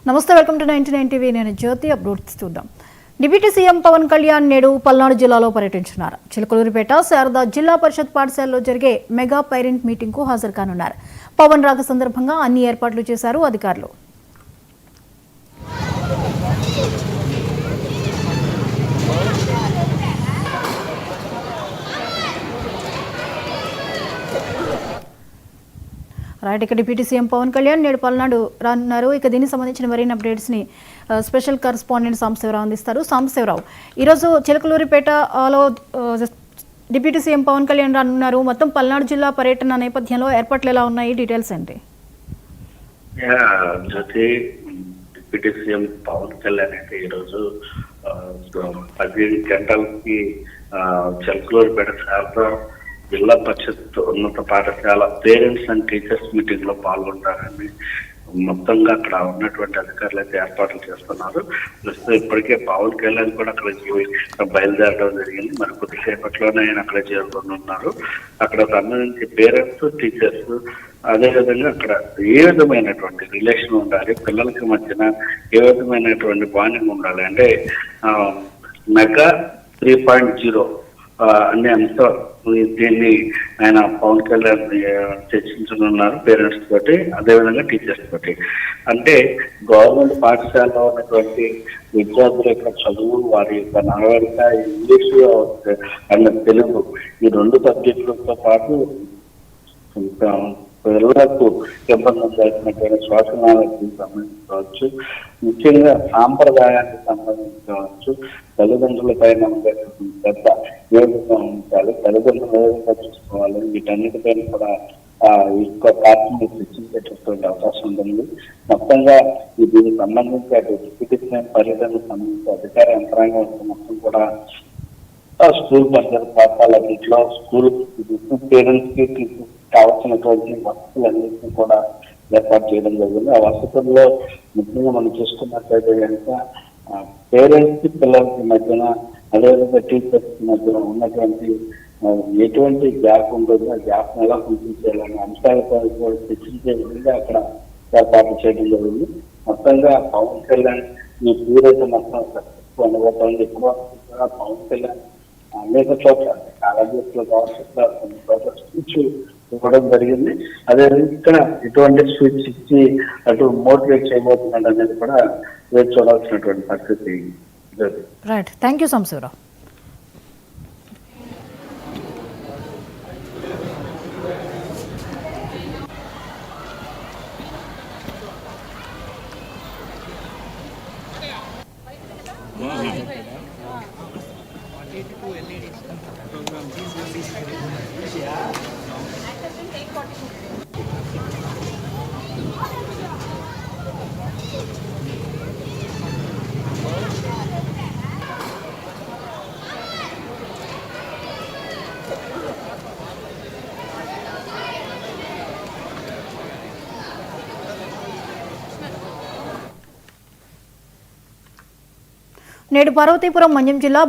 నమస్తే, welcome to 99 TV. నేను జ్యోతి. Updates చూద్దాం. డిప్యూటీ సీఎం పవన్ కళ్యాణ్ నేడు పల్నాడు జిల్లాలో పర్యటించున్నారు. చిలకలూరిపేట శారదా జిల్లా పరిషత్ పాఠశాలలో జరిగే మెగా పేరెంట్ మీటింగ్ కు హాజరు కానున్నారు. పవన్ రాక సందర్భంగా అన్ని ఏర్పాట్లు చేశారు అధికారులు. రైట్, ఇక డిప్యూటీ సీఎం పవన్ కళ్యాణ్ నేడు పల్నాడు రానున్నారు. ఇక దీనికి సంబంధించిన మరిన్ని అప్డేట్స్ని స్పెషల్ కరెస్పాండెంట్ సాంబశివరావు అందిస్తారు. సాంబశివరావు, ఈరోజు చిలకలూరిపేటలో డిప్యూటీ సీఎం పవన్ కళ్యాణ్ రానున్నారు. మొత్తం పల్నాడు జిల్లా పర్యటన నేపథ్యంలో ఏర్పాట్లు ఎలా ఉన్నాయి, డీటెయిల్స్ ఏంటి? డిప్యూటీ సీఎం పవన్ కళ్యాణ్ అయితే ఈరోజు 10 గంటలకి చిలకలూరిపేట శారదా జిల్లా పరిషత్ ఉన్నత పాఠశాల పేరెంట్స్ అండ్ టీచర్స్ మీటింగ్ లో పాల్గొంటారని మొత్తంగా అక్కడ ఉన్నటువంటి అధికారులు అయితే ఏర్పాట్లు చేస్తున్నారు. ప్రస్తుతం ఇప్పటికే పవన్ కళ్యాణ్ కూడా అక్కడికి బయలుదేరడం జరిగింది. మరి కొద్దిసేపట్లోనే ఆయన అక్కడ చేరుకున్నారు. అక్కడ సంబంధించి పేరెంట్స్, టీచర్స్, అదేవిధంగా అక్కడ ఏ విధమైనటువంటి రిలేషన్ ఉండాలి, పిల్లలకి మధ్యన ఏ విధమైనటువంటి బాండింగ్ ఉండాలి అంటే మెగా 3.0 అనే అంశం దీన్ని ఆయన పవన్ కళ్యాణ్ చర్చించనున్నారు పేరెంట్స్ తోటి, అదేవిధంగా టీచర్స్ తోటి. అంటే గవర్నమెంట్ పాఠశాలలో ఉన్నటువంటి విద్యార్థుల యొక్క చదువు, వారి యొక్క నడవడిక, ఇంగ్లీషు అండ్ తెలుగు ఈ 2 సబ్జెక్టులతో పాటు పిల్లలకు ఇబ్బంది చేసినటువంటి శ్వాసనాలకు సంబంధించవచ్చు, ముఖ్యంగా సాంప్రదాయానికి సంబంధించవచ్చు, తల్లిదండ్రుల పైన పెద్ద ఏ విధంగా ఉంచాలి, తల్లిదండ్రులు ఏ విధంగా చూసుకోవాలి, వీటన్నిటిపైన కూడా ఎక్కువ పార్టీని చర్చించేటటువంటి అవకాశం ఉంటుంది. మొత్తంగా దీనికి సంబంధించి అటు డిప్యూటీ సీఎం పర్యటనకు సంబంధించి అధికార యంత్రాంగం మొత్తం కూడా స్కూల్ పరిసర ప్రాంతాలన్నింటిలో స్కూల్ పేరెంట్స్ కి కావాల్సినటువంటి వసతులన్నింటినీ కూడా ఏర్పాటు చేయడం జరిగింది. ఆ వసతుల్లో ముఖ్యంగా మనం చూసుకున్నట్లయితే కనుక పేరెంట్స్ కి పిల్లలకి మధ్యన, అదేవిధంగా టీచర్స్ కి మధ్యన ఉన్నటువంటి ఎటువంటి గ్యాప్ ఉంటుందో ఆ గ్యాప్ ఎలా గుర్తించాలనే అంశాలపై చర్చించే విధంగా అక్కడ ఏర్పాటు చేయడం జరిగింది. మొత్తంగా పవన్ కళ్యాణ్ ఈ పూరైతే మొత్తం సక్సెస్ఫుల్ అనుభవం ఎక్కువ పవన్ కళ్యాణ్ అనేక చోట్ల కాలేజీలో కొన్ని చోట్ల స్పీచ్ ఇవ్వడం జరిగింది. అదే ఇక్కడ ఎటువంటి స్పీచ్ ఇచ్చి అటు మోటివేట్ చేయబోతున్నాడు అనేది కూడా వేచి చూడాల్సినటువంటి పరిస్థితి. Right, thank you Sambasivarao. నేడు పార్వతీపురం మన్యం జిల్లా